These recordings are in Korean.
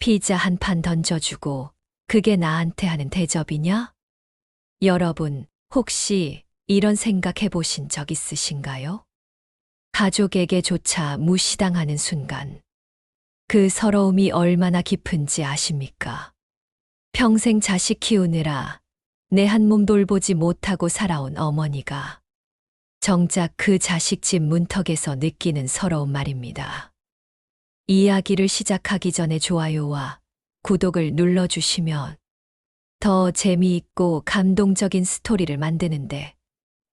피자 한 판 던져주고 그게 나한테 하는 대접이냐? 여러분, 혹시 이런 생각 해보신 적 있으신가요? 가족에게조차 무시당하는 순간, 그 서러움이 얼마나 깊은지 아십니까? 평생 자식 키우느라 내 한 몸 돌보지 못하고 살아온 어머니가 정작 그 자식 집 문턱에서 느끼는 서러움 말입니다. 이야기를 시작하기 전에 좋아요와 구독을 눌러주시면 더 재미있고 감동적인 스토리를 만드는데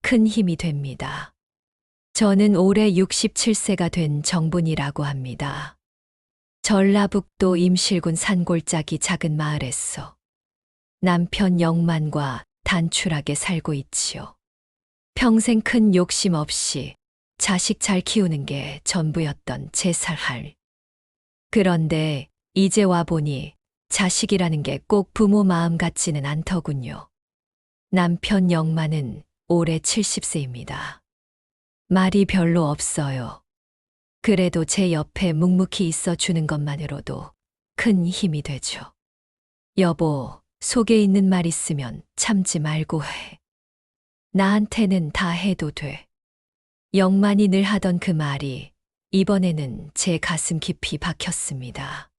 큰 힘이 됩니다. 저는 올해 67세가 된 정분이라고 합니다. 전라북도 임실군 산골짜기 작은 마을에서 남편 영만과 단출하게 살고 있지요. 평생 큰 욕심 없이 자식 잘 키우는 게 전부였던 제 살할. 그런데 이제 와보니 자식이라는 게 꼭 부모 마음 같지는 않더군요. 남편 영만은 올해 70세입니다. 말이 별로 없어요. 그래도 제 옆에 묵묵히 있어 주는 것만으로도 큰 힘이 되죠. 여보, 속에 있는 말 있으면 참지 말고 해. 나한테는 다 해도 돼. 영만이 늘 하던 그 말이 이번에는 제 가슴 깊이 박혔습니다.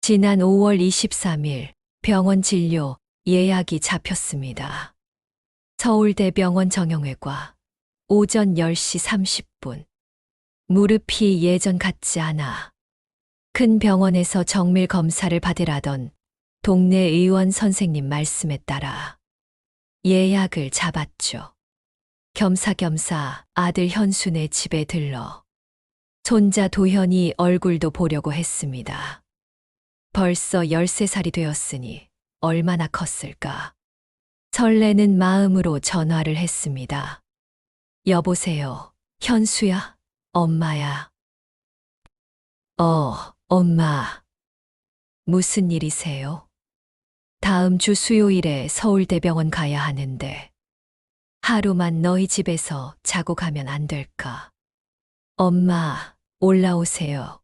지난 5월 23일 병원 진료 예약이 잡혔습니다. 서울대병원 정형외과 오전 10시 30분. 무릎이 예전 같지 않아. 큰 병원에서 정밀 검사를 받으라던 동네 의원 선생님 말씀에 따라 예약을 잡았죠. 겸사겸사 아들 현순의 집에 들러 손자 도현이 얼굴도 보려고 했습니다. 벌써 13살이 되었으니 얼마나 컸을까. 설레는 마음으로 전화를 했습니다. 여보세요, 현수야? 엄마야. 엄마. 무슨 일이세요? 다음 주 수요일에 서울대병원 가야 하는데 하루만 너희 집에서 자고 가면 안 될까? 엄마, 올라오세요.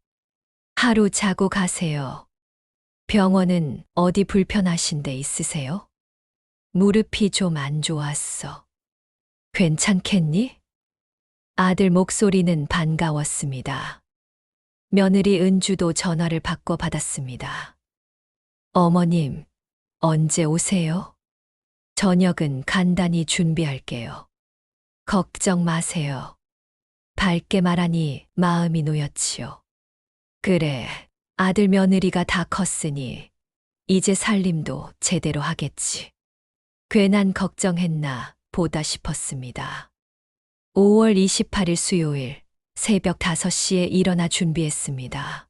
하루 자고 가세요. 병원은 어디 불편하신 데 있으세요? 무릎이 좀 안 좋았어. 괜찮겠니? 아들 목소리는 반가웠습니다. 며느리 은주도 전화를 바꿔 받았습니다. 어머님, 언제 오세요? 저녁은 간단히 준비할게요. 걱정 마세요. 밝게 말하니 마음이 놓였지요. 그래, 아들 며느리가 다 컸으니 이제 살림도 제대로 하겠지. 괜한 걱정했나 보다 싶었습니다. 5월 28일 수요일 새벽 5시에 일어나 준비했습니다.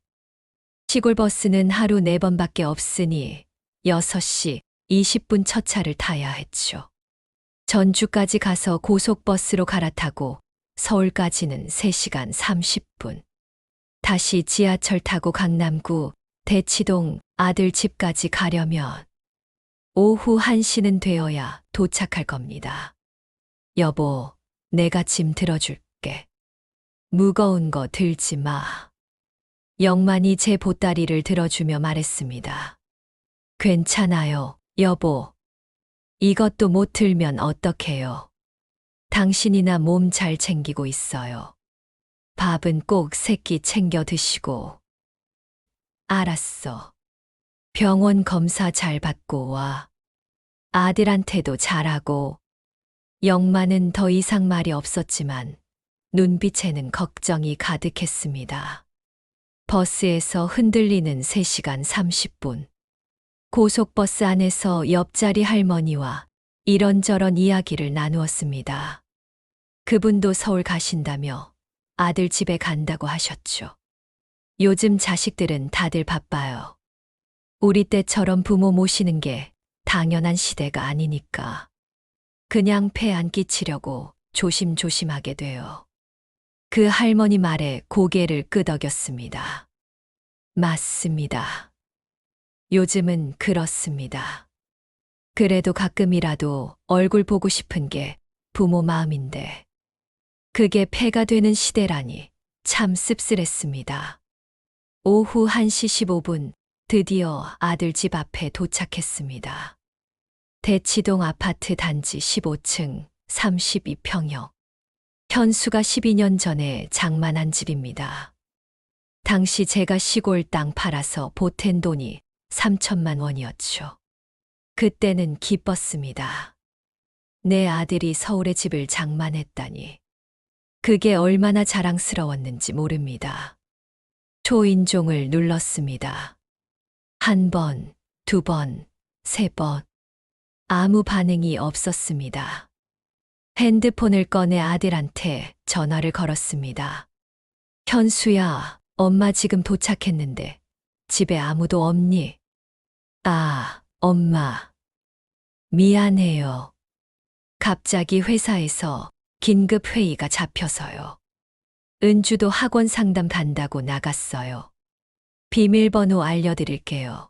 시골 버스는 하루 4번밖에 없으니 6시 20분 첫 차를 타야 했죠. 전주까지 가서 고속버스로 갈아타고 서울까지는 3시간 30분. 다시 지하철 타고 강남구 대치동 아들 집까지 가려면 오후 1시는 되어야 도착할 겁니다. 여보, 내가 짐 들어줄게. 무거운 거 들지 마. 영만이 제 보따리를 들어주며 말했습니다. 괜찮아요, 여보. 이것도 못 들면 어떡해요. 당신이나 몸 잘 챙기고 있어요. 밥은 꼭 3끼 챙겨 드시고. 알았어. 병원 검사 잘 받고 와. 아들한테도 잘하고. 영만은 더 이상 말이 없었지만 눈빛에는 걱정이 가득했습니다. 버스에서 흔들리는 3시간 30분. 고속버스 안에서 옆자리 할머니와 이런저런 이야기를 나누었습니다. 그분도 서울 가신다며 아들 집에 간다고 하셨죠. 요즘 자식들은 다들 바빠요. 우리 때처럼 부모 모시는 게 당연한 시대가 아니니까. 그냥 폐 안 끼치려고 조심조심하게 돼요. 그 할머니 말에 고개를 끄덕였습니다. 맞습니다. 요즘은 그렇습니다. 그래도 가끔이라도 얼굴 보고 싶은 게 부모 마음인데 그게 폐가 되는 시대라니 참 씁쓸했습니다. 오후 1시 15분 드디어 아들 집 앞에 도착했습니다. 대치동 아파트 단지 15층 32평형. 현수가 12년 전에 장만한 집입니다. 당시 제가 시골 땅 팔아서 보탠 돈이 3천만 원이었죠. 그때는 기뻤습니다. 내 아들이 서울의 집을 장만했다니. 그게 얼마나 자랑스러웠는지 모릅니다. 초인종을 눌렀습니다. 한 번, 두 번, 세 번. 아무 반응이 없었습니다. 핸드폰을 꺼내 아들한테 전화를 걸었습니다. 현수야, 엄마 지금 도착했는데 집에 아무도 없니? 아, 엄마. 미안해요. 갑자기 회사에서 긴급 회의가 잡혀서요. 은주도 학원 상담 간다고 나갔어요. 비밀번호 알려드릴게요.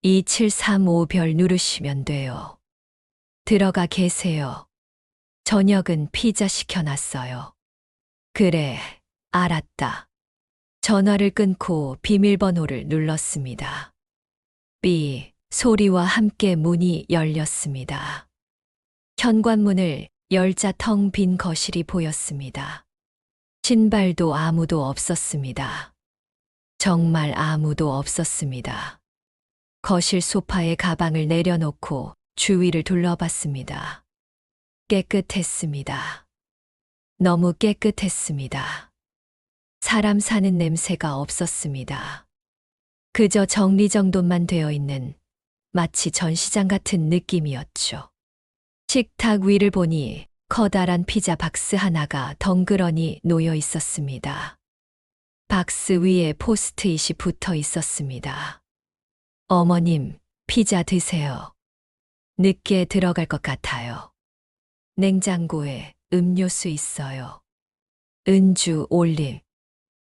2735별 누르시면 돼요. 들어가 계세요. 저녁은 피자 시켜놨어요. 그래, 알았다. 전화를 끊고 비밀번호를 눌렀습니다. 삐 소리와 함께 문이 열렸습니다. 현관문을 열자 텅 빈 거실이 보였습니다. 신발도 아무도 없었습니다. 정말 아무도 없었습니다. 거실 소파에 가방을 내려놓고 주위를 둘러봤습니다. 깨끗했습니다. 너무 깨끗했습니다. 사람 사는 냄새가 없었습니다. 그저 정리정돈만 되어 있는 마치 전시장 같은 느낌이었죠. 식탁 위를 보니 커다란 피자 박스 하나가 덩그러니 놓여 있었습니다. 박스 위에 포스트잇이 붙어 있었습니다. 어머님, 피자 드세요. 늦게 들어갈 것 같아요. 냉장고에 음료수 있어요. 은주 올림.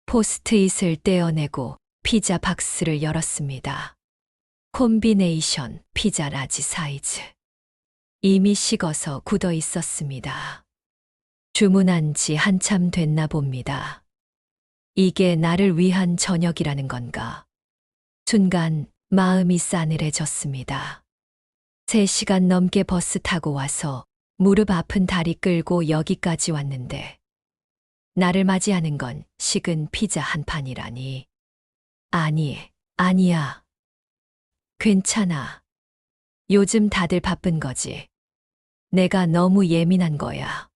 포스트잇을 떼어내고 피자 박스를 열었습니다. 콤비네이션 피자 라지 사이즈. 이미 식어서 굳어 있었습니다. 주문한 지 한참 됐나 봅니다. 이게 나를 위한 저녁이라는 건가? 순간 마음이 싸늘해졌습니다. 3시간 넘게 버스 타고 와서 무릎 아픈 다리 끌고 여기까지 왔는데 나를 맞이하는 건 식은 피자 한 판이라니. 아니야. 괜찮아. 요즘 다들 바쁜 거지. 내가 너무 예민한 거야.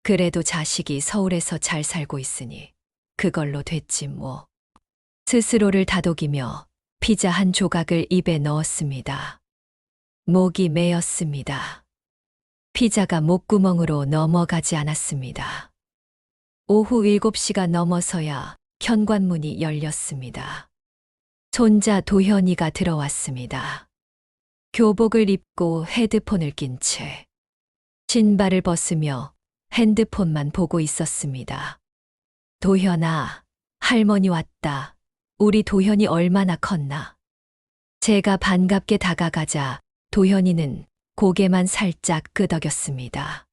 그래도 자식이 서울에서 잘 살고 있으니 그걸로 됐지 뭐. 스스로를 다독이며 피자 한 조각을 입에 넣었습니다. 목이 메었습니다. 피자가 목구멍으로 넘어가지 않았습니다. 오후 7시가 넘어서야 현관문이 열렸습니다. 손자 도현이가 들어왔습니다. 교복을 입고 헤드폰을 낀 채 신발을 벗으며 핸드폰만 보고 있었습니다. 도현아, 할머니 왔다. 우리 도현이 얼마나 컸나? 제가 반갑게 다가가자 도현이는 고개만 살짝 끄덕였습니다.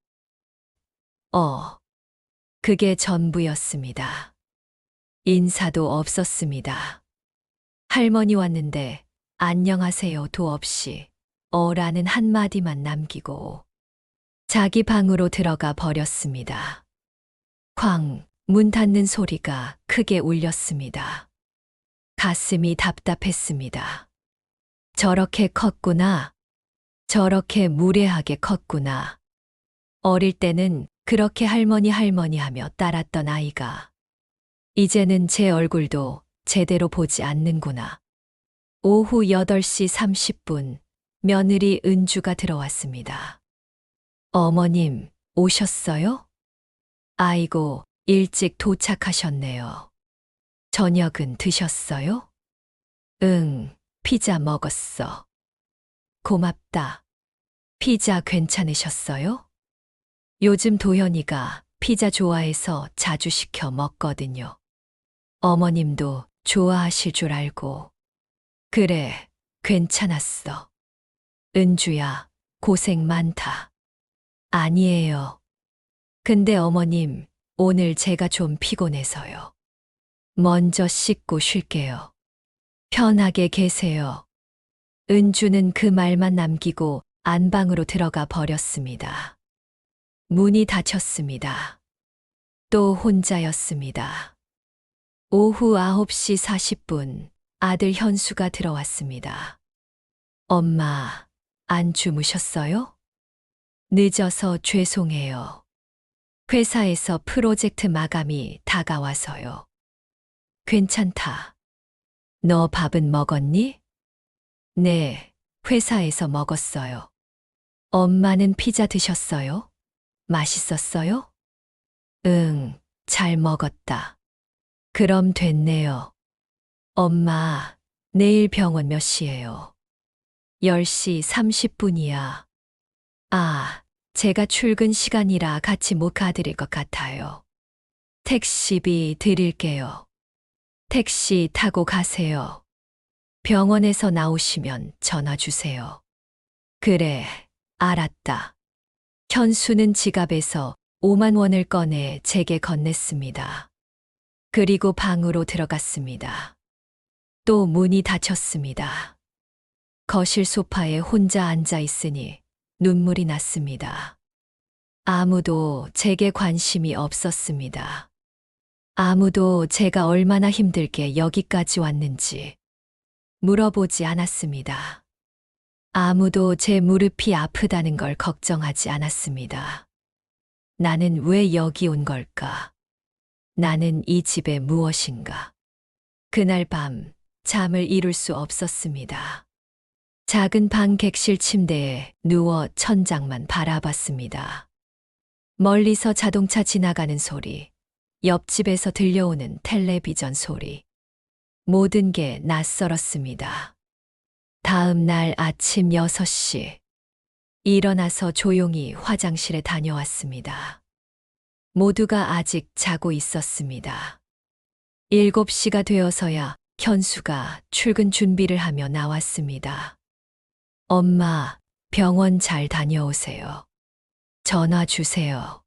그게 전부였습니다. 인사도 없었습니다. 할머니 왔는데 안녕하세요도 없이 라는 한마디만 남기고 자기 방으로 들어가 버렸습니다. 쾅, 문 닫는 소리가 크게 울렸습니다. 가슴이 답답했습니다. 저렇게 컸구나. 저렇게 무례하게 컸구나. 어릴 때는 그렇게 할머니 하며 따랐던 아이가 이제는 제 얼굴도 제대로 보지 않는구나. 오후 8시 30분 며느리 은주가 들어왔습니다. 어머님, 오셨어요? 아이고, 일찍 도착하셨네요. 저녁은 드셨어요? 응, 피자 먹었어. 고맙다. 피자 괜찮으셨어요? 요즘 도현이가 피자 좋아해서 자주 시켜 먹거든요. 어머님도 좋아하실 줄 알고. 그래, 괜찮았어. 은주야, 고생 많다. 아니에요. 근데 어머님, 오늘 제가 좀 피곤해서요. 먼저 씻고 쉴게요. 편하게 계세요. 은주는 그 말만 남기고 안방으로 들어가 버렸습니다. 문이 닫혔습니다. 또 혼자였습니다. 오후 9시 40분 아들 현수가 들어왔습니다. 엄마, 안 주무셨어요? 늦어서 죄송해요. 회사에서 프로젝트 마감이 다가와서요. 괜찮다. 너 밥은 먹었니? 네, 회사에서 먹었어요. 엄마는 피자 드셨어요? 맛있었어요? 응, 잘 먹었다. 그럼 됐네요. 엄마, 내일 병원 몇 시예요? 10시 30분이야. 아, 제가 출근 시간이라 같이 못 가드릴 것 같아요. 택시비 드릴게요. 택시 타고 가세요. 병원에서 나오시면 전화 주세요. 그래, 알았다. 현수는 지갑에서 5만 원을 꺼내 제게 건넸습니다. 그리고 방으로 들어갔습니다. 또 문이 닫혔습니다. 거실 소파에 혼자 앉아 있으니 눈물이 났습니다. 아무도 제게 관심이 없었습니다. 아무도 제가 얼마나 힘들게 여기까지 왔는지 물어보지 않았습니다. 아무도 제 무릎이 아프다는 걸 걱정하지 않았습니다. 나는 왜 여기 온 걸까? 나는 이 집에 무엇인가? 그날 밤 잠을 이룰 수 없었습니다. 작은 방 객실 침대에 누워 천장만 바라봤습니다. 멀리서 자동차 지나가는 소리, 옆집에서 들려오는 텔레비전 소리. 모든 게 낯설었습니다. 다음 날 아침 6시. 일어나서 조용히 화장실에 다녀왔습니다. 모두가 아직 자고 있었습니다. 7시가 되어서야 현수가 출근 준비를 하며 나왔습니다. 엄마, 병원 잘 다녀오세요. 전화 주세요.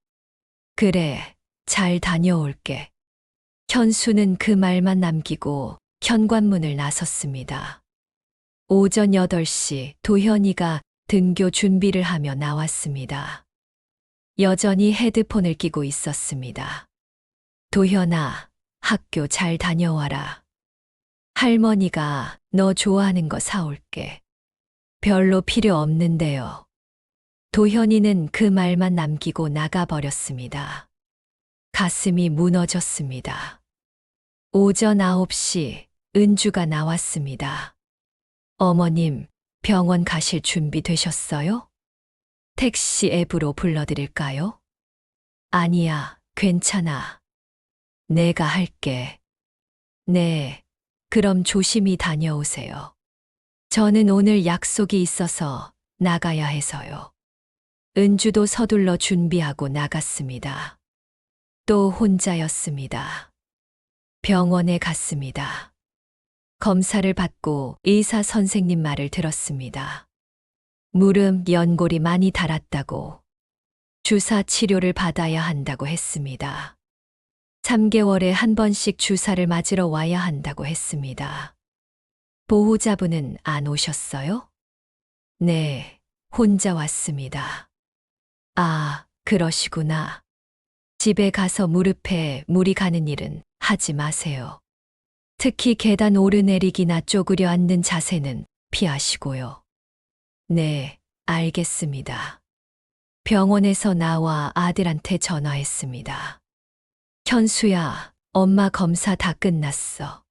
그래, 잘 다녀올게. 현수는 그 말만 남기고 현관문을 나섰습니다. 오전 8시 도현이가 등교 준비를 하며 나왔습니다. 여전히 헤드폰을 끼고 있었습니다. 도현아, 학교 잘 다녀와라. 할머니가 너 좋아하는 거 사올게. 별로 필요 없는데요. 도현이는 그 말만 남기고 나가버렸습니다. 가슴이 무너졌습니다. 오전 9시 은주가 나왔습니다. 어머님, 병원 가실 준비 되셨어요? 택시 앱으로 불러드릴까요? 아니야, 괜찮아. 내가 할게. 네, 그럼 조심히 다녀오세요. 저는 오늘 약속이 있어서 나가야 해서요. 은주도 서둘러 준비하고 나갔습니다. 또 혼자였습니다. 병원에 갔습니다. 검사를 받고 의사 선생님 말을 들었습니다. 무릎 연골이 많이 닳았다고, 주사 치료를 받아야 한다고 했습니다. 3개월에 한 번씩 주사를 맞으러 와야 한다고 했습니다. 보호자분은 안 오셨어요? 네, 혼자 왔습니다. 아, 그러시구나. 집에 가서 무릎에 물이 가는 일은 하지 마세요. 특히 계단 오르내리기나 쪼그려 앉는 자세는 피하시고요. 네, 알겠습니다. 병원에서 나와 아들한테 전화했습니다. 현수야, 엄마 검사 다 끝났어.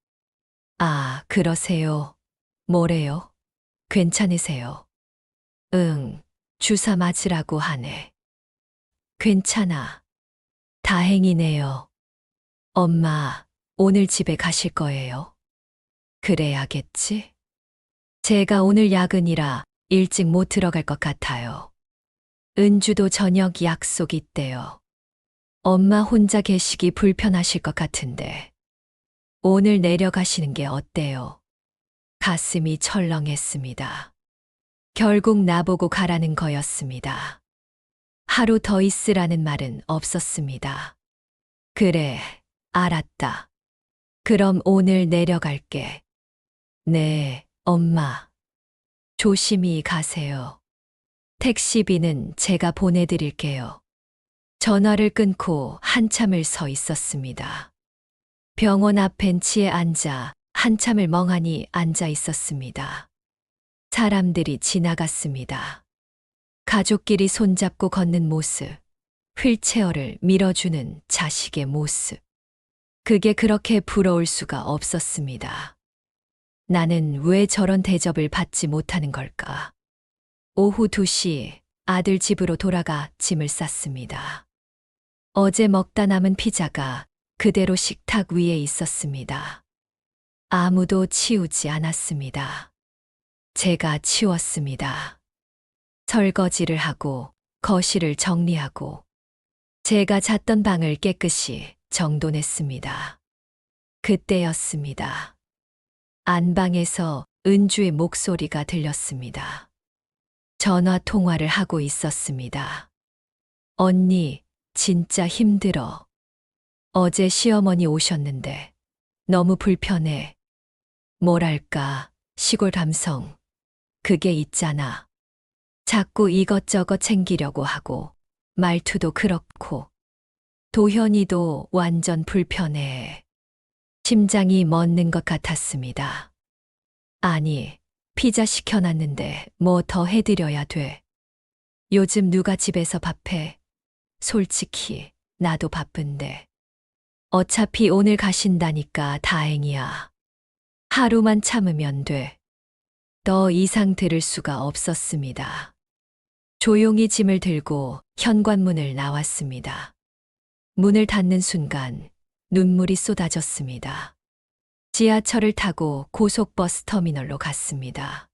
아, 그러세요. 뭐래요? 괜찮으세요? 응, 주사 맞으라고 하네. 괜찮아. 다행이네요. 엄마, 오늘 집에 가실 거예요? 그래야겠지? 제가 오늘 야근이라 일찍 못 들어갈 것 같아요. 은주도 저녁 약속 있대요. 엄마 혼자 계시기 불편하실 것 같은데. 오늘 내려가시는 게 어때요? 가슴이 철렁했습니다. 결국 나보고 가라는 거였습니다. 하루 더 있으라는 말은 없었습니다. 그래, 알았다. 그럼 오늘 내려갈게. 네, 엄마. 조심히 가세요. 택시비는 제가 보내드릴게요. 전화를 끊고 한참을 서 있었습니다. 병원 앞 벤치에 앉아 한참을 멍하니 앉아 있었습니다. 사람들이 지나갔습니다. 가족끼리 손잡고 걷는 모습, 휠체어를 밀어주는 자식의 모습. 그게 그렇게 부러울 수가 없었습니다. 나는 왜 저런 대접을 받지 못하는 걸까? 오후 2시 아들 집으로 돌아가 짐을 쌌습니다. 어제 먹다 남은 피자가 그대로 식탁 위에 있었습니다. 아무도 치우지 않았습니다. 제가 치웠습니다. 설거지를 하고 거실을 정리하고 제가 잤던 방을 깨끗이 정돈했습니다. 그때였습니다. 안방에서 은주의 목소리가 들렸습니다. 전화 통화를 하고 있었습니다. 언니, 진짜 힘들어. 어제 시어머니 오셨는데 너무 불편해. 뭐랄까, 시골 감성. 그게 있잖아. 자꾸 이것저것 챙기려고 하고, 말투도 그렇고, 도현이도 완전 불편해. 심장이 멎는 것 같았습니다. 아니, 피자 시켜놨는데 뭐 더 해드려야 돼. 요즘 누가 집에서 밥해? 솔직히, 나도 바쁜데. 어차피 오늘 가신다니까 다행이야. 하루만 참으면 돼. 더 이상 들을 수가 없었습니다. 조용히 짐을 들고 현관문을 나왔습니다. 문을 닫는 순간 눈물이 쏟아졌습니다. 지하철을 타고 고속버스 터미널로 갔습니다.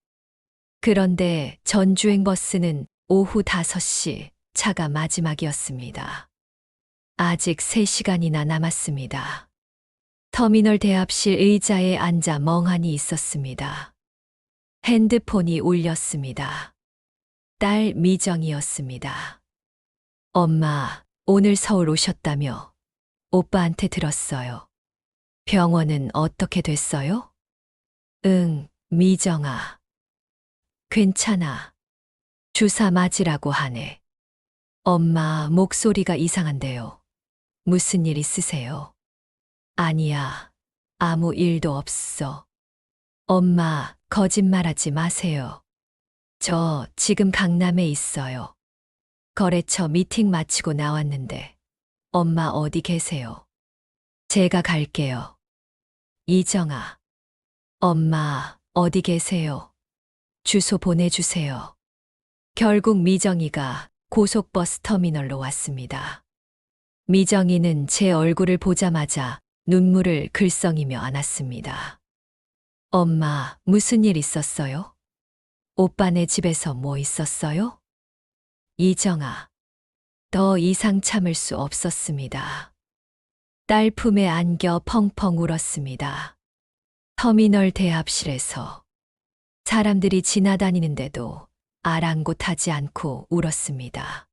그런데 전주행 버스는 오후 5시 차가 마지막이었습니다. 아직 3시간이나 남았습니다. 터미널 대합실 의자에 앉아 멍하니 있었습니다. 핸드폰이 울렸습니다. 딸 미정이었습니다. 엄마, 오늘 서울 오셨다며? 오빠한테 들었어요. 병원은 어떻게 됐어요? 응, 미정아. 괜찮아. 주사 맞으라고 하네. 엄마, 목소리가 이상한데요. 무슨 일 있으세요? 아니야. 아무 일도 없어. 엄마, 거짓말하지 마세요. 저 지금 강남에 있어요. 거래처 미팅 마치고 나왔는데 엄마 어디 계세요? 제가 갈게요. 이정아. 엄마 어디 계세요? 주소 보내주세요. 결국 미정이가 고속버스 터미널로 왔습니다. 미정이는 제 얼굴을 보자마자 눈물을 글썽이며 안았습니다. 엄마, 무슨 일 있었어요? 오빠네 집에서 뭐 있었어요? 이정아. 더 이상 참을 수 없었습니다. 딸 품에 안겨 펑펑 울었습니다. 터미널 대합실에서 사람들이 지나다니는데도 아랑곳하지 않고 울었습니다.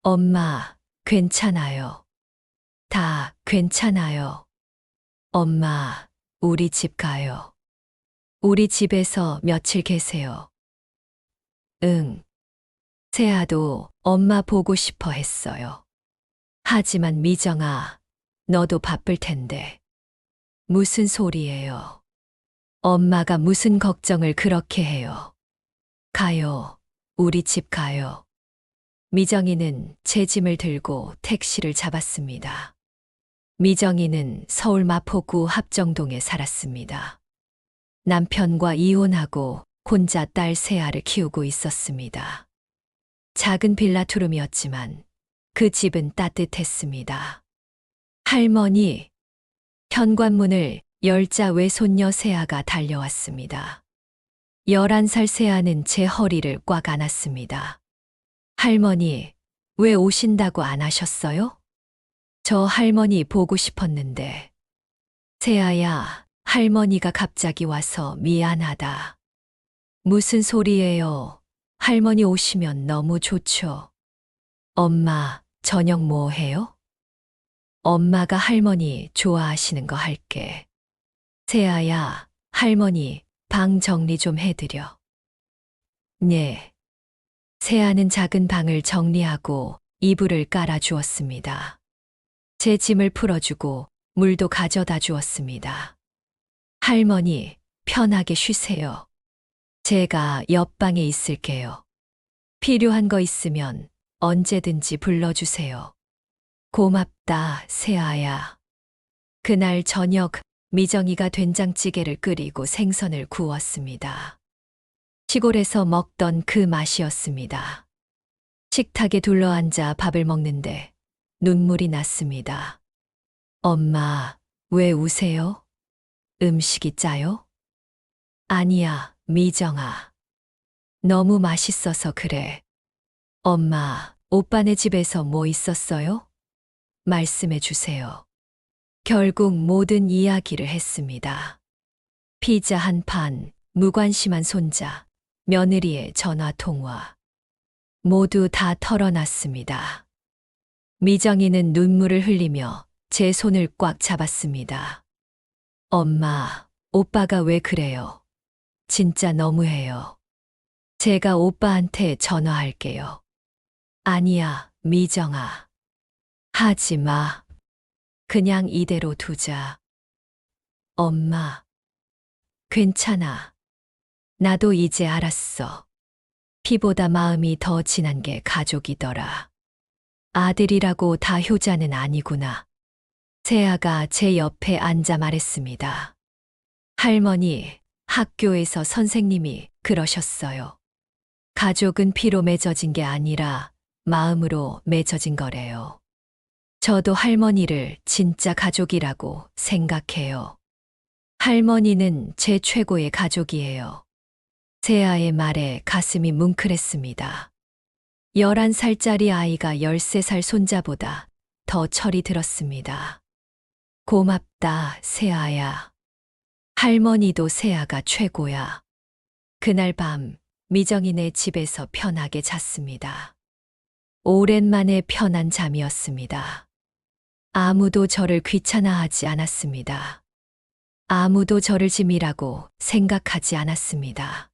엄마, 괜찮아요. 다 괜찮아요. 엄마, 우리 집 가요. 우리 집에서 며칠 계세요. 응. 세아도 엄마 보고 싶어 했어요. 하지만 미정아, 너도 바쁠 텐데. 무슨 소리예요? 엄마가 무슨 걱정을 그렇게 해요? 가요. 우리 집 가요. 미정이는 제 짐을 들고 택시를 잡았습니다. 미정이는 서울 마포구 합정동에 살았습니다. 남편과 이혼하고 혼자 딸 세아를 키우고 있었습니다. 작은 빌라 투룸이었지만 그 집은 따뜻했습니다. 할머니, 현관문을 열자 외손녀 세아가 달려왔습니다. 11살 세아는 제 허리를 꽉 안았습니다. 할머니, 왜 오신다고 안 하셨어요? 저 할머니 보고 싶었는데. 세아야, 할머니가 갑자기 와서 미안하다. 무슨 소리예요? 할머니 오시면 너무 좋죠. 엄마, 저녁 뭐 해요? 엄마가 할머니 좋아하시는 거 할게. 세아야, 할머니 방 정리 좀 해드려. 네. 세아는 작은 방을 정리하고 이불을 깔아주었습니다. 제 짐을 풀어주고 물도 가져다 주었습니다. 할머니, 편하게 쉬세요. 제가 옆방에 있을게요. 필요한 거 있으면 언제든지 불러주세요. 고맙다, 세아야. 그날 저녁 미정이가 된장찌개를 끓이고 생선을 구웠습니다. 시골에서 먹던 그 맛이었습니다. 식탁에 둘러앉아 밥을 먹는데 눈물이 났습니다. 엄마, 왜 우세요? 음식이 짜요? 아니야, 미정아. 너무 맛있어서 그래. 엄마, 오빠네 집에서 뭐 있었어요? 말씀해 주세요. 결국 모든 이야기를 했습니다. 피자 한 판, 무관심한 손자, 며느리의 전화 통화. 모두 다 털어놨습니다. 미정이는 눈물을 흘리며 제 손을 꽉 잡았습니다. 엄마, 오빠가 왜 그래요? 진짜 너무해요. 제가 오빠한테 전화할게요. 아니야, 미정아. 하지 마. 그냥 이대로 두자. 엄마. 괜찮아. 나도 이제 알았어. 피보다 마음이 더 진한 게 가족이더라. 아들이라고 다 효자는 아니구나. 세아가 제 옆에 앉아 말했습니다. 할머니, 학교에서 선생님이 그러셨어요. 가족은 피로 맺어진 게 아니라 마음으로 맺어진 거래요. 저도 할머니를 진짜 가족이라고 생각해요. 할머니는 제 최고의 가족이에요. 세아의 말에 가슴이 뭉클했습니다. 11살짜리 아이가 13살 손자보다 더 철이 들었습니다. 고맙다, 세아야. 할머니도 세아가 최고야. 그날 밤, 미정이네 집에서 편하게 잤습니다. 오랜만에 편한 잠이었습니다. 아무도 저를 귀찮아하지 않았습니다. 아무도 저를 짐이라고 생각하지 않았습니다.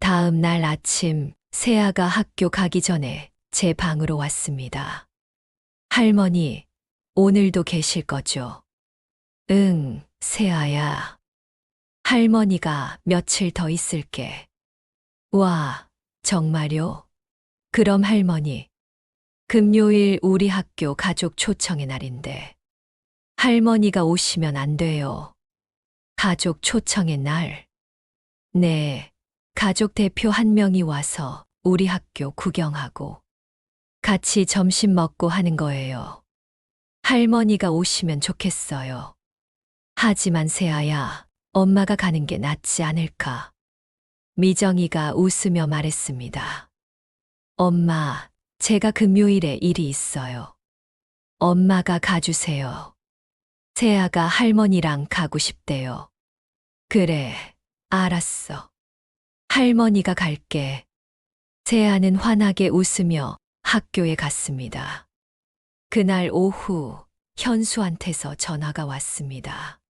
다음 날 아침, 세아가 학교 가기 전에 제 방으로 왔습니다. 할머니, 오늘도 계실 거죠? 응, 세아야. 할머니가 며칠 더 있을게. 와, 정말요? 그럼 할머니, 금요일 우리 학교 가족 초청의 날인데 할머니가 오시면 안 돼요. 가족 초청의 날? 네, 가족 대표 한 명이 와서 우리 학교 구경하고 같이 점심 먹고 하는 거예요. 할머니가 오시면 좋겠어요. 하지만 세아야, 엄마가 가는 게 낫지 않을까? 미정이가 웃으며 말했습니다. 엄마, 제가 금요일에 일이 있어요. 엄마가 가주세요. 세아가 할머니랑 가고 싶대요. 그래, 알았어. 할머니가 갈게. 세아는 환하게 웃으며 학교에 갔습니다. 그날 오후 현수한테서 전화가 왔습니다.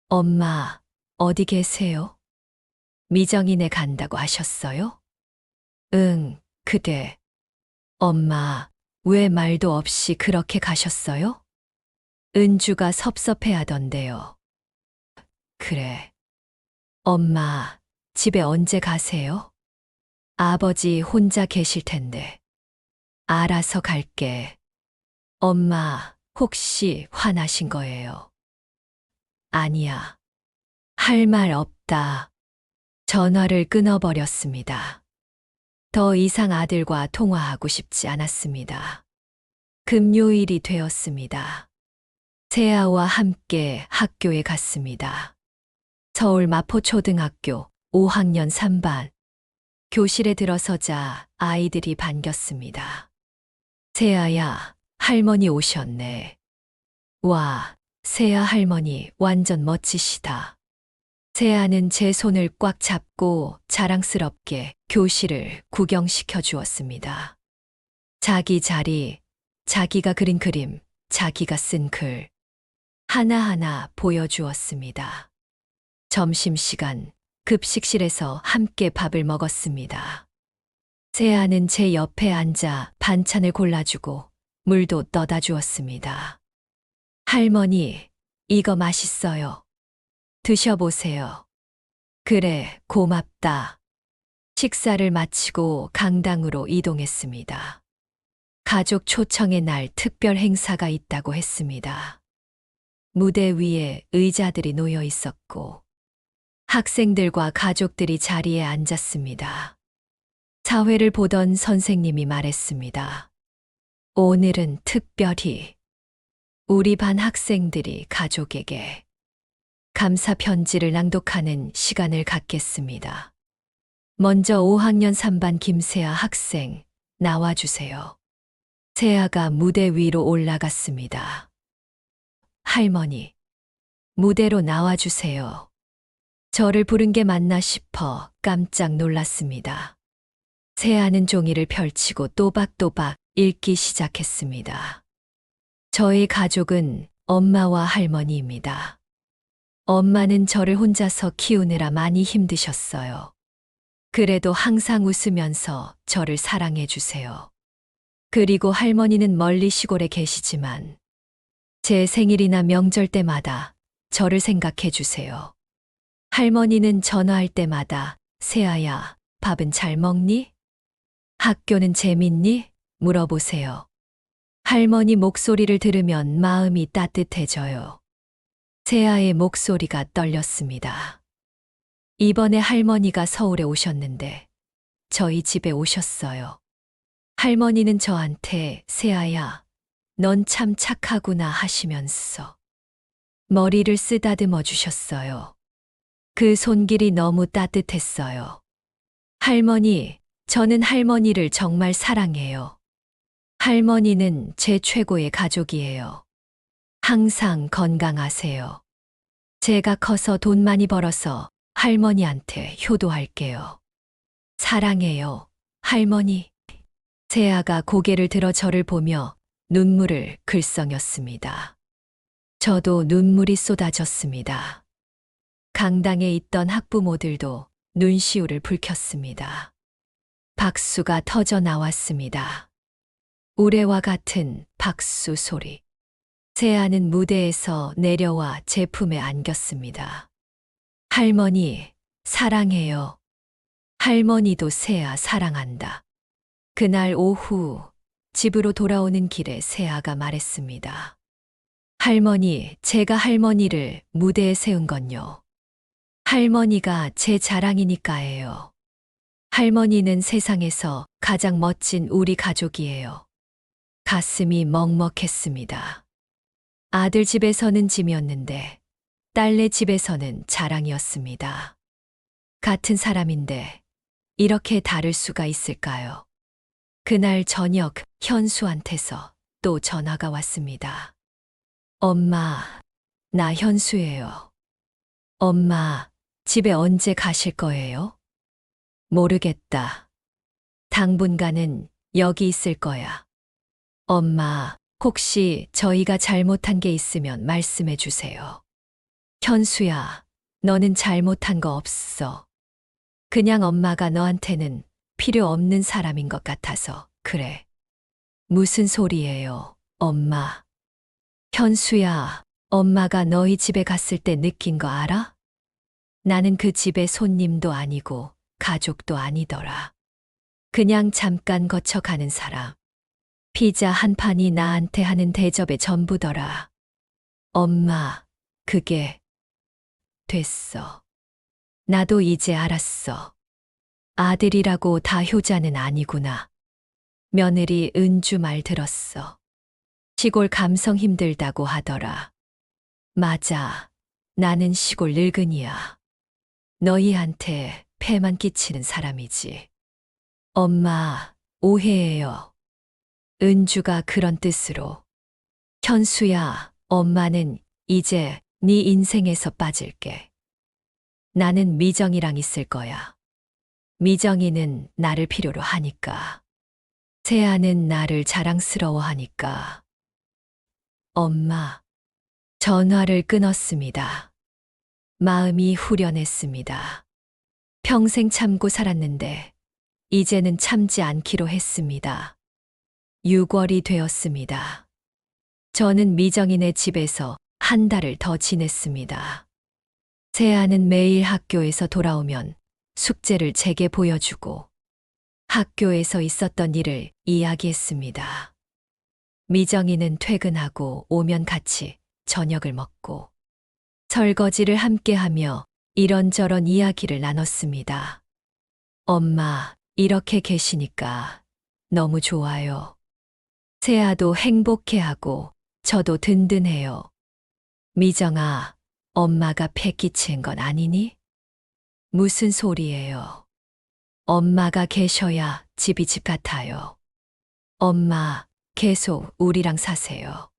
엄마, 어디 계세요? 미정이네 간다고 하셨어요? 응, 그대. 엄마, 왜 말도 없이 그렇게 가셨어요? 은주가 섭섭해 하던데요. 그래. 엄마, 집에 언제 가세요? 아버지 혼자 계실 텐데. 알아서 갈게. 엄마, 혹시 화나신 거예요? 아니야. 할 말 없다. 전화를 끊어버렸습니다. 더 이상 아들과 통화하고 싶지 않았습니다. 금요일이 되었습니다. 세아와 함께 학교에 갔습니다. 서울 마포초등학교 5학년 3반. 교실에 들어서자 아이들이 반겼습니다. 세아야, 할머니 오셨네. 와, 세아 할머니 완전 멋지시다. 세아는 제 손을 꽉 잡고 자랑스럽게 교실을 구경시켜 주었습니다. 자기 자리, 자기가 그린 그림, 자기가 쓴 글, 하나하나 보여주었습니다. 점심시간, 급식실에서 함께 밥을 먹었습니다. 세아는 제 옆에 앉아 반찬을 골라주고 물도 떠다 주었습니다. 할머니, 이거 맛있어요. 드셔보세요. 그래, 고맙다. 식사를 마치고 강당으로 이동했습니다. 가족 초청의 날 특별 행사가 있다고 했습니다. 무대 위에 의자들이 놓여 있었고 학생들과 가족들이 자리에 앉았습니다. 사회를 보던 선생님이 말했습니다. 오늘은 특별히 우리 반 학생들이 가족에게 감사 편지를 낭독하는 시간을 갖겠습니다. 먼저 5학년 3반 김세아 학생 나와주세요. 세아가 무대 위로 올라갔습니다. 할머니, 무대로 나와주세요. 저를 부른 게 맞나 싶어 깜짝 놀랐습니다. 세아는 종이를 펼치고 또박또박 읽기 시작했습니다. 저의 가족은 엄마와 할머니입니다. 엄마는 저를 혼자서 키우느라 많이 힘드셨어요. 그래도 항상 웃으면서 저를 사랑해 주세요. 그리고 할머니는 멀리 시골에 계시지만 제 생일이나 명절 때마다 저를 생각해 주세요. 할머니는 전화할 때마다 세아야, 밥은 잘 먹니? 학교는 재밌니? 물어보세요. 할머니 목소리를 들으면 마음이 따뜻해져요. 세아의 목소리가 떨렸습니다. 이번에 할머니가 서울에 오셨는데 저희 집에 오셨어요. 할머니는 저한테 세아야, 넌 참 착하구나 하시면서 머리를 쓰다듬어 주셨어요. 그 손길이 너무 따뜻했어요. 할머니, 저는 할머니를 정말 사랑해요. 할머니는 제 최고의 가족이에요. 항상 건강하세요. 제가 커서 돈 많이 벌어서 할머니한테 효도할게요. 사랑해요, 할머니. 세아가 고개를 들어 저를 보며 눈물을 글썽였습니다. 저도 눈물이 쏟아졌습니다. 강당에 있던 학부모들도 눈시울을 붉혔습니다. 박수가 터져 나왔습니다. 우레와 같은 박수 소리. 세아는 무대에서 내려와 제 품에 안겼습니다. 할머니, 사랑해요. 할머니도 세아 사랑한다. 그날 오후 집으로 돌아오는 길에 세아가 말했습니다. 할머니, 제가 할머니를 무대에 세운 건요. 할머니가 제 자랑이니까예요. 할머니는 세상에서 가장 멋진 우리 가족이에요. 가슴이 먹먹했습니다. 아들 집에서는 짐이었는데 딸네 집에서는 자랑이었습니다. 같은 사람인데 이렇게 다를 수가 있을까요? 그날 저녁 현수한테서 또 전화가 왔습니다. 엄마, 나 현수예요. 엄마, 집에 언제 가실 거예요? 모르겠다. 당분간은 여기 있을 거야. 엄마, 혹시 저희가 잘못한 게 있으면 말씀해 주세요. 현수야, 너는 잘못한 거 없어. 그냥 엄마가 너한테는 필요 없는 사람인 것 같아서 그래. 무슨 소리예요, 엄마? 현수야, 엄마가 너희 집에 갔을 때 느낀 거 알아? 나는 그 집의 손님도 아니고 가족도 아니더라. 그냥 잠깐 거쳐가는 사람. 피자 한 판이 나한테 하는 대접의 전부더라. 엄마, 그게 됐어. 나도 이제 알았어. 아들이라고 다 효자는 아니구나. 며느리 은주 말 들었어. 시골 감성 힘들다고 하더라. 맞아. 나는 시골 늙은이야. 너희한테 폐만 끼치는 사람이지. 엄마, 오해해요. 은주가 그런 뜻으로. 현수야, 엄마는 이제 네 인생에서 빠질게. 나는 미정이랑 있을 거야. 미정이는 나를 필요로 하니까. 세아는 나를 자랑스러워하니까. 엄마, 전화를 끊었습니다. 마음이 후련했습니다. 평생 참고 살았는데 이제는 참지 않기로 했습니다. 6월이 되었습니다. 저는 미정이네 집에서 한 달을 더 지냈습니다. 세아는 매일 학교에서 돌아오면 숙제를 제게 보여주고 학교에서 있었던 일을 이야기했습니다. 미정이는 퇴근하고 오면 같이 저녁을 먹고 설거지를 함께하며 이런저런 이야기를 나눴습니다. 엄마, 이렇게 계시니까 너무 좋아요. 세아도 행복해하고 저도 든든해요. 미정아, 엄마가 패 끼친 건 아니니? 무슨 소리예요? 엄마가 계셔야 집이 집 같아요. 엄마, 계속 우리랑 사세요.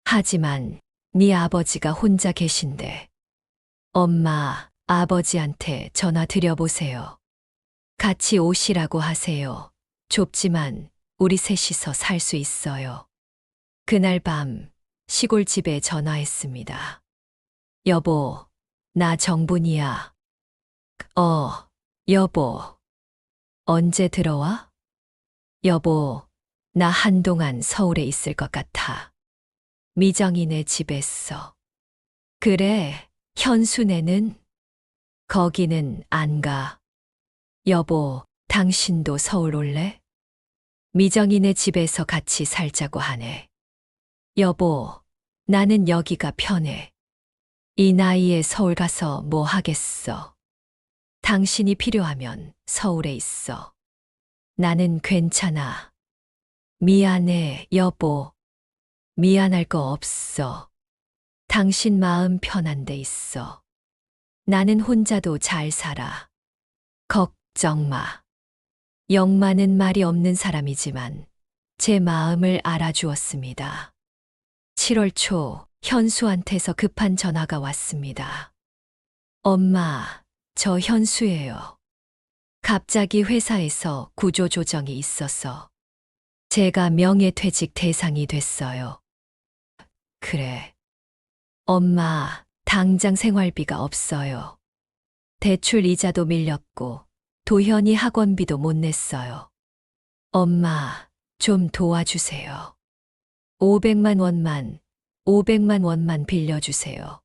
하지만 네 아버지가 혼자 계신데. 엄마, 아버지한테 전화 드려보세요. 같이 오시라고 하세요. 좁지만 우리 셋이서 살 수 있어요. 그날 밤 시골집에 전화했습니다. 여보, 나 정분이야. 여보. 언제 들어와? 여보, 나 한동안 서울에 있을 것 같아. 미정이네 집에서. 그래, 현수네는? 거기는 안 가. 여보, 당신도 서울 올래? 미정이네 집에서 같이 살자고 하네. 여보, 나는 여기가 편해. 이 나이에 서울 가서 뭐 하겠어. 당신이 필요하면 서울에 있어. 나는 괜찮아. 미안해, 여보. 미안할 거 없어. 당신 마음 편한 데 있어. 나는 혼자도 잘 살아. 걱정 마. 영마는 말이 없는 사람이지만 제 마음을 알아주었습니다. 7월 초 현수한테서 급한 전화가 왔습니다. 엄마, 저 현수예요. 갑자기 회사에서 구조조정이 있어서 제가 명예퇴직 대상이 됐어요. 그래. 엄마, 당장 생활비가 없어요. 대출 이자도 밀렸고 도현이 학원비도 못 냈어요. 엄마, 좀 도와주세요. 500만 원만 빌려주세요.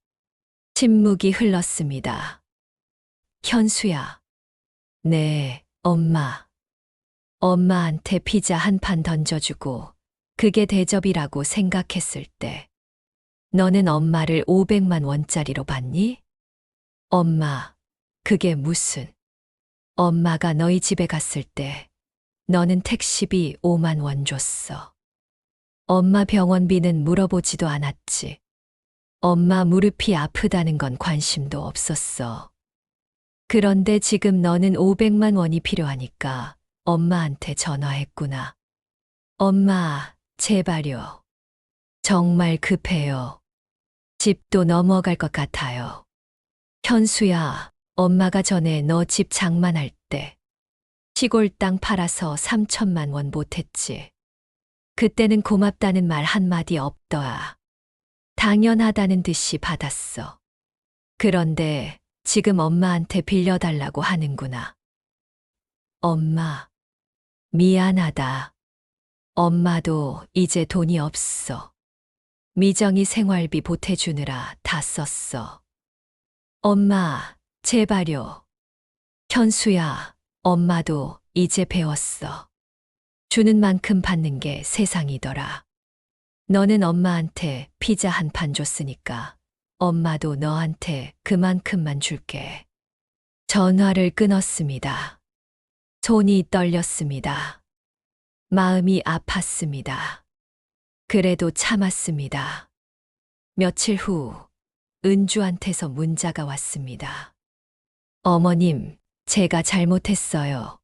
침묵이 흘렀습니다. 현수야. 네, 엄마. 엄마한테 피자 한 판 던져주고 그게 대접이라고 생각했을 때 너는 엄마를 500만 원짜리로 봤니? 엄마, 그게 무슨. 엄마가 너희 집에 갔을 때 너는 택시비 5만 원 줬어. 엄마 병원비는 물어보지도 않았지. 엄마 무릎이 아프다는 건 관심도 없었어. 그런데 지금 너는 500만 원이 필요하니까 엄마한테 전화했구나. 엄마, 제발요. 정말 급해요. 집도 넘어갈 것 같아요. 현수야, 엄마가 전에 너 집 장만할 때 시골 땅 팔아서 3천만 원 못했지. 그때는 고맙다는 말 한마디 없더라. 당연하다는 듯이 받았어. 그런데 지금 엄마한테 빌려달라고 하는구나. 엄마, 미안하다. 엄마도 이제 돈이 없어. 미정이 생활비 보태주느라 다 썼어. 엄마, 제발요. 현수야, 엄마도 이제 배웠어. 주는 만큼 받는 게 세상이더라. 너는 엄마한테 피자 한 판 줬으니까 엄마도 너한테 그만큼만 줄게. 전화를 끊었습니다. 손이 떨렸습니다. 마음이 아팠습니다. 그래도 참았습니다. 며칠 후 은주한테서 문자가 왔습니다. 어머님, 제가 잘못했어요.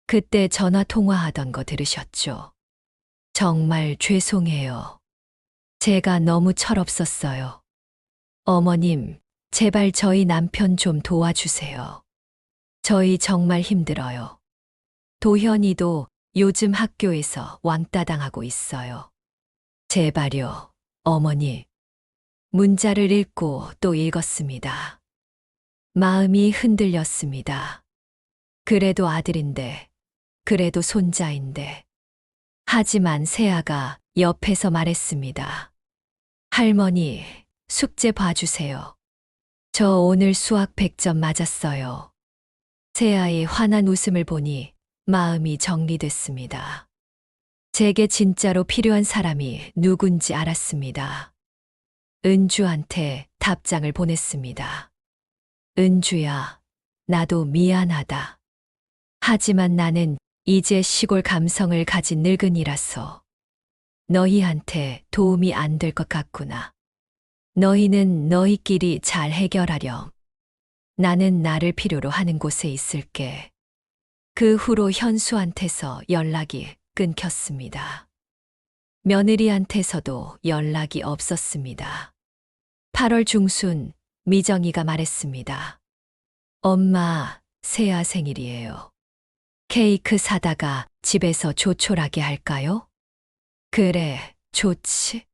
그때 전화 통화하던 거 들으셨죠? 정말 죄송해요. 제가 너무 철없었어요. 어머님, 제발 저희 남편 좀 도와주세요. 저희 정말 힘들어요. 도현이도 요즘 학교에서 왕따 당하고 있어요. 제발요, 어머니. 문자를 읽고 또 읽었습니다. 마음이 흔들렸습니다. 그래도 아들인데, 그래도 손자인데. 하지만 세아가 옆에서 말했습니다. 할머니, 숙제 봐주세요. 저 오늘 수학 100점 맞았어요. 세아의 환한 웃음을 보니 마음이 정리됐습니다. 제게 진짜로 필요한 사람이 누군지 알았습니다. 은주한테 답장을 보냈습니다. 은주야, 나도 미안하다. 하지만 나는 이제 시골 감성을 가진 늙은이라서 너희한테 도움이 안 될 것 같구나. 너희는 너희끼리 잘 해결하렴. 나는 나를 필요로 하는 곳에 있을게. 그 후로 현수한테서 연락이 끊겼습니다. 며느리한테서도 연락이 없었습니다. 8월 중순 미정이가 말했습니다. 엄마, 세아 생일이에요. 케이크 사다가 집에서 조촐하게 할까요? 그래, 좋지.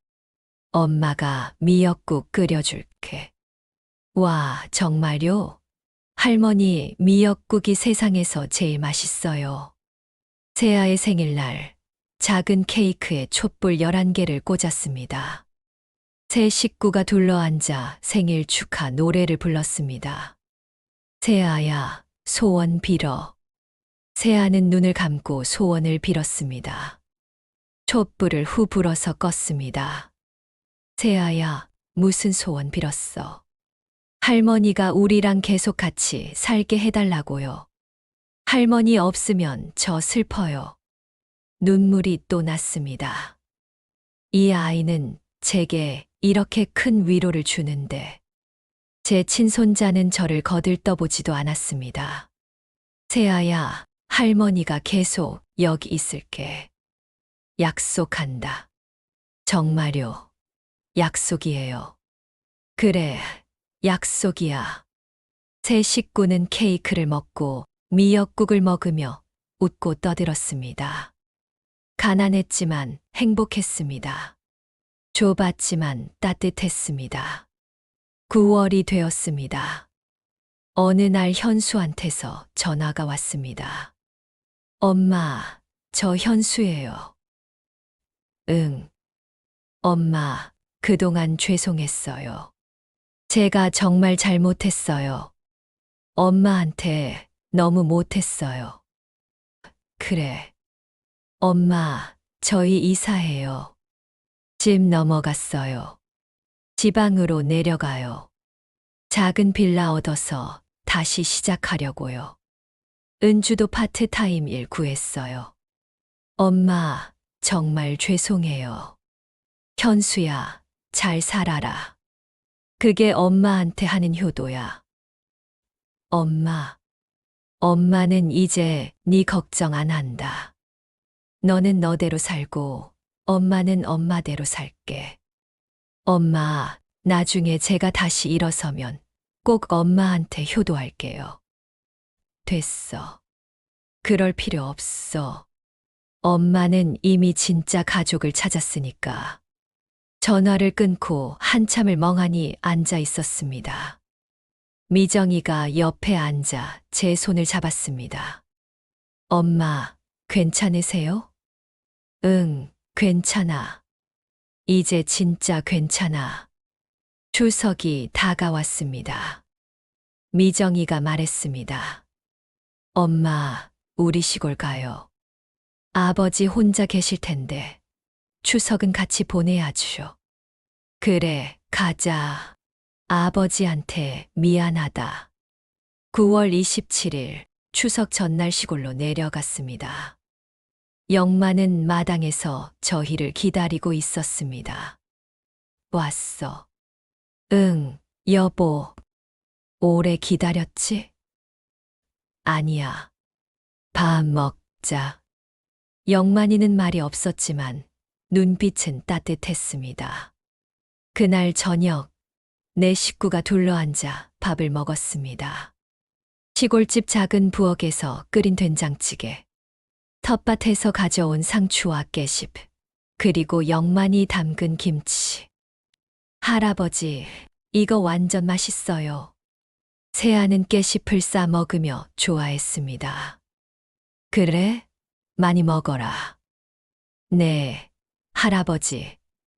엄마가 미역국 끓여줄게. 와, 정말요? 할머니, 미역국이 세상에서 제일 맛있어요. 세아의 생일날, 작은 케이크에 촛불 11개를 꽂았습니다. 세 식구가 둘러앉아 생일 축하 노래를 불렀습니다. 세아야, 소원 빌어. 세아는 눈을 감고 소원을 빌었습니다. 촛불을 후 불어서 껐습니다. 세아야, 무슨 소원 빌었어? 할머니가 우리랑 계속 같이 살게 해달라고요. 할머니 없으면 저 슬퍼요. 눈물이 또 났습니다. 이 아이는 제게 이렇게 큰 위로를 주는데 제 친손자는 저를 거들떠보지도 않았습니다. 세아야, 할머니가 계속 여기 있을게. 약속한다. 정말요. 약속이에요. 그래, 약속이야. 세 식구는 케이크를 먹고 미역국을 먹으며 웃고 떠들었습니다. 가난했지만 행복했습니다. 좁았지만 따뜻했습니다. 9월이 되었습니다. 어느 날 현수한테서 전화가 왔습니다. 엄마, 저 현수예요. 응. 엄마, 그동안 죄송했어요. 제가 정말 잘못했어요. 엄마한테 너무 못했어요. 그래. 엄마, 저희 이사해요. 집 넘어갔어요. 지방으로 내려가요. 작은 빌라 얻어서 다시 시작하려고요. 은주도 파트타임 일 구했어요. 엄마, 정말 죄송해요. 현수야, 잘 살아라. 그게 엄마한테 하는 효도야. 엄마, 엄마는 이제 네 걱정 안 한다. 너는 너대로 살고 엄마는 엄마대로 살게. 엄마, 나중에 제가 다시 일어서면 꼭 엄마한테 효도할게요. 됐어. 그럴 필요 없어. 엄마는 이미 진짜 가족을 찾았으니까. 전화를 끊고 한참을 멍하니 앉아 있었습니다. 미정이가 옆에 앉아 제 손을 잡았습니다. 엄마, 괜찮으세요? 응, 괜찮아. 이제 진짜 괜찮아. 추석이 다가왔습니다. 미정이가 말했습니다. 엄마, 우리 시골 가요. 아버지 혼자 계실 텐데 추석은 같이 보내야죠. 그래, 가자. 아버지한테 미안하다. 9월 27일 추석 전날 시골로 내려갔습니다. 영마는 마당에서 저희를 기다리고 있었습니다. 왔어. 응, 여보. 오래 기다렸지? 아니야. 밥 먹자. 영만이는 말이 없었지만 눈빛은 따뜻했습니다. 그날 저녁, 내 식구가 둘러앉아 밥을 먹었습니다. 시골집 작은 부엌에서 끓인 된장찌개, 텃밭에서 가져온 상추와 깨십, 그리고 영만이 담근 김치. 할아버지, 이거 완전 맛있어요. 세아는 깨씹을 싸 먹으며 좋아했습니다. 그래? 많이 먹어라. 네, 할아버지.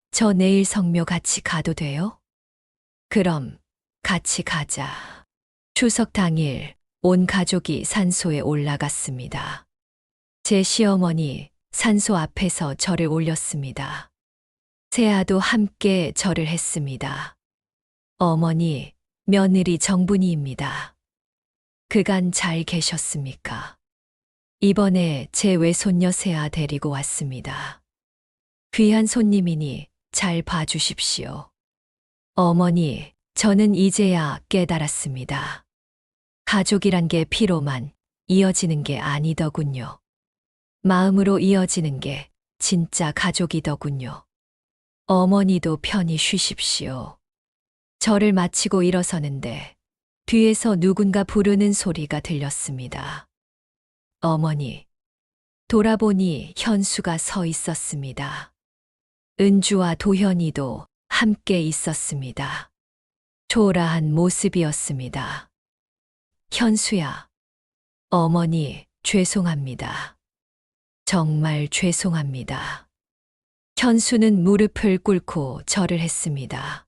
저 내일 성묘 같이 가도 돼요? 그럼 같이 가자. 추석 당일 온 가족이 산소에 올라갔습니다. 제 시어머니 산소 앞에서 절을 올렸습니다. 세아도 함께 절을 했습니다. 어머니, 며느리 정분이입니다. 그간 잘 계셨습니까? 이번에 제 외손녀 세아 데리고 왔습니다. 귀한 손님이니 잘 봐주십시오. 어머니, 저는 이제야 깨달았습니다. 가족이란 게 피로만 이어지는 게 아니더군요. 마음으로 이어지는 게 진짜 가족이더군요. 어머니도 편히 쉬십시오. 절을 마치고 일어서는데 뒤에서 누군가 부르는 소리가 들렸습니다. 어머니. 돌아보니 현수가 서 있었습니다. 은주와 도현이도 함께 있었습니다. 초라한 모습이었습니다. 현수야. 어머니, 죄송합니다. 정말 죄송합니다. 현수는 무릎을 꿇고 절을 했습니다.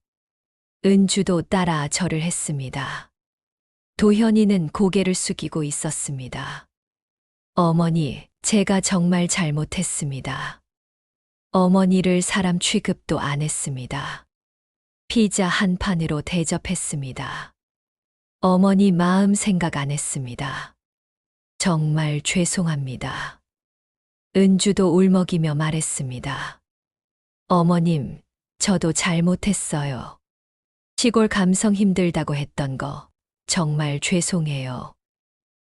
은주도 따라 절을 했습니다. 도현이는 고개를 숙이고 있었습니다. 어머니, 제가 정말 잘못했습니다. 어머니를 사람 취급도 안 했습니다. 피자 한 판으로 대접했습니다. 어머니 마음 생각 안 했습니다. 정말 죄송합니다. 은주도 울먹이며 말했습니다. 어머님, 저도 잘못했어요. 시골 감성 힘들다고 했던 거 정말 죄송해요.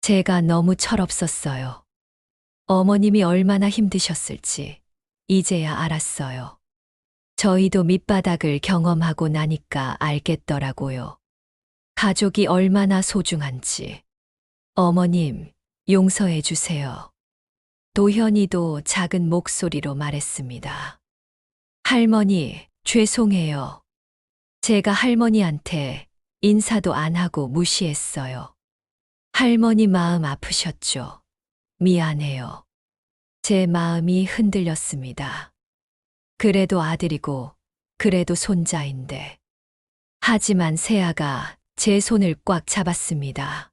제가 너무 철없었어요. 어머님이 얼마나 힘드셨을지 이제야 알았어요. 저희도 밑바닥을 경험하고 나니까 알겠더라고요. 가족이 얼마나 소중한지. 어머님, 용서해 주세요. 도현이도 작은 목소리로 말했습니다. 할머니, 죄송해요. 제가 할머니한테 인사도 안 하고 무시했어요. 할머니 마음 아프셨죠? 미안해요. 제 마음이 흔들렸습니다. 그래도 아들이고, 그래도 손자인데. 하지만 세아가 제 손을 꽉 잡았습니다.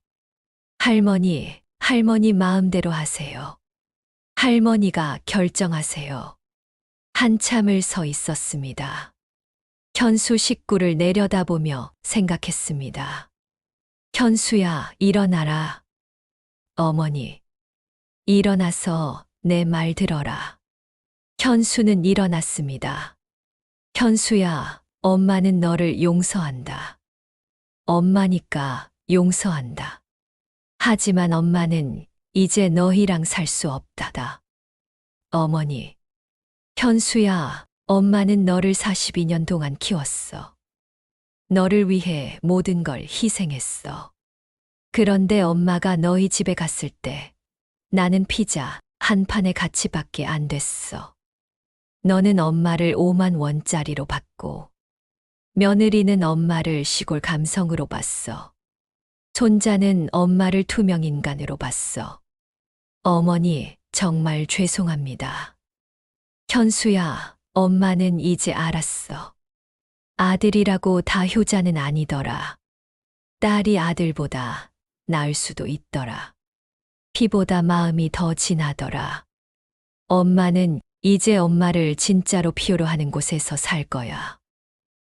할머니 마음대로 하세요. 할머니가 결정하세요. 한참을 서 있었습니다. 현수 식구를 내려다보며 생각했습니다. 현수야, 일어나라. 어머니, 일어나서 내 말 들어라. 현수는 일어났습니다. 현수야, 엄마는 너를 용서한다. 엄마니까 용서한다. 하지만 엄마는 이제 너희랑 살 수 없다다. 어머니, 현수야, 엄마는 너를 42년 동안 키웠어. 너를 위해 모든 걸 희생했어. 그런데 엄마가 너희 집에 갔을 때 나는 피자 한 판의 가치밖에 안 됐어. 너는 엄마를 5만 원짜리로 받고 며느리는 엄마를 시골 감성으로 봤어. 손자는 엄마를 투명 인간으로 봤어. 어머니, 정말 죄송합니다. 현수야, 엄마는 이제 알았어. 아들이라고 다 효자는 아니더라. 딸이 아들보다 나을 수도 있더라. 피보다 마음이 더 진하더라. 엄마는 이제 엄마를 진짜로 필요로 하는 곳에서 살 거야.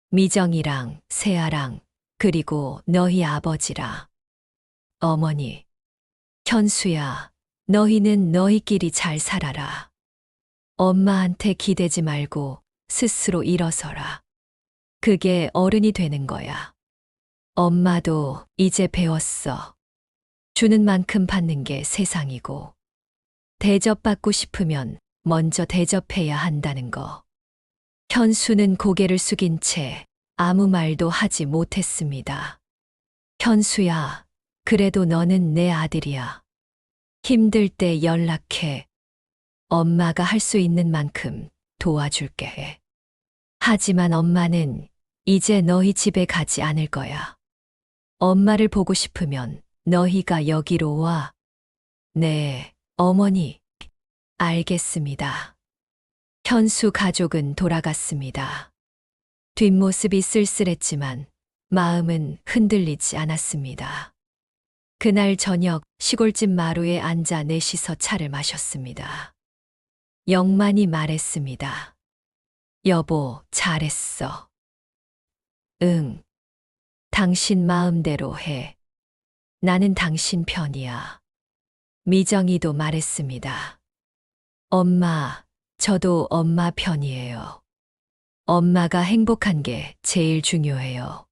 미정이랑 세아랑 그리고 너희 아버지라. 어머니, 현수야, 너희는 너희끼리 잘 살아라. 엄마한테 기대지 말고 스스로 일어서라. 그게 어른이 되는 거야. 엄마도 이제 배웠어. 주는 만큼 받는 게 세상이고, 대접받고 싶으면 먼저 대접해야 한다는 거. 현수는 고개를 숙인 채 아무 말도 하지 못했습니다. 현수야, 그래도 너는 내 아들이야. 힘들 때 연락해. 엄마가 할 수 있는 만큼 도와줄게 해. 하지만 엄마는 이제 너희 집에 가지 않을 거야. 엄마를 보고 싶으면 너희가 여기로 와. 네, 어머니. 알겠습니다. 현수 가족은 돌아갔습니다. 뒷모습이 쓸쓸했지만 마음은 흔들리지 않았습니다. 그날 저녁 시골집 마루에 앉아 넷이서 차를 마셨습니다. 영만이 말했습니다. 여보, 잘했어. 응. 당신 마음대로 해. 나는 당신 편이야. 미정이도 말했습니다. 엄마, 저도 엄마 편이에요. 엄마가 행복한 게 제일 중요해요.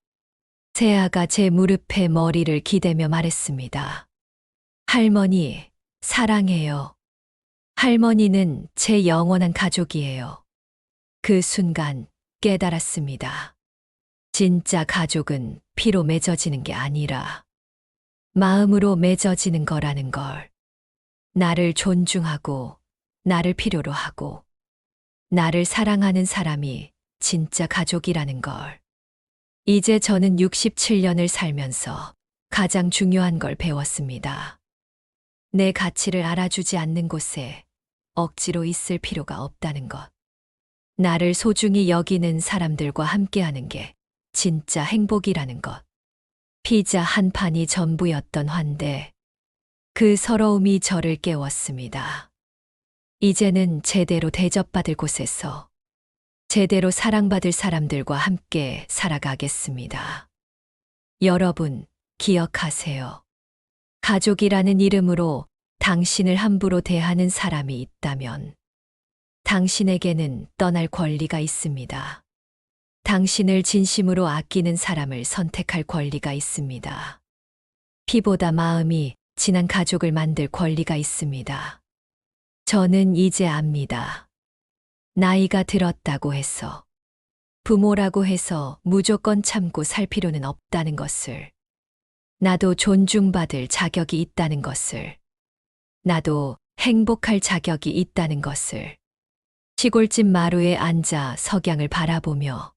세아가 제 무릎에 머리를 기대며 말했습니다. 할머니, 사랑해요. 할머니는 제 영원한 가족이에요. 그 순간 깨달았습니다. 진짜 가족은 피로 맺어지는 게 아니라 마음으로 맺어지는 거라는 걸. 나를 존중하고, 나를 필요로 하고, 나를 사랑하는 사람이 진짜 가족이라는 걸. 이제 저는 67년을 살면서 가장 중요한 걸 배웠습니다. 내 가치를 알아주지 않는 곳에 억지로 있을 필요가 없다는 것. 나를 소중히 여기는 사람들과 함께하는 게 진짜 행복이라는 것. 피자 한 판이 전부였던 환대. 그 서러움이 저를 깨웠습니다. 이제는 제대로 대접받을 곳에서 제대로 사랑받을 사람들과 함께 살아가겠습니다. 여러분, 기억하세요. 가족이라는 이름으로 당신을 함부로 대하는 사람이 있다면 당신에게는 떠날 권리가 있습니다. 당신을 진심으로 아끼는 사람을 선택할 권리가 있습니다. 피보다 마음이 진한 가족을 만들 권리가 있습니다. 저는 이제 압니다. 나이가 들었다고 해서, 부모라고 해서 무조건 참고 살 필요는 없다는 것을, 나도 존중받을 자격이 있다는 것을, 나도 행복할 자격이 있다는 것을. 시골집 마루에 앉아 석양을 바라보며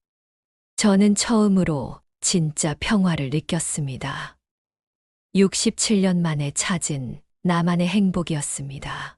저는 처음으로 진짜 평화를 느꼈습니다. 67년 만에 찾은 나만의 행복이었습니다.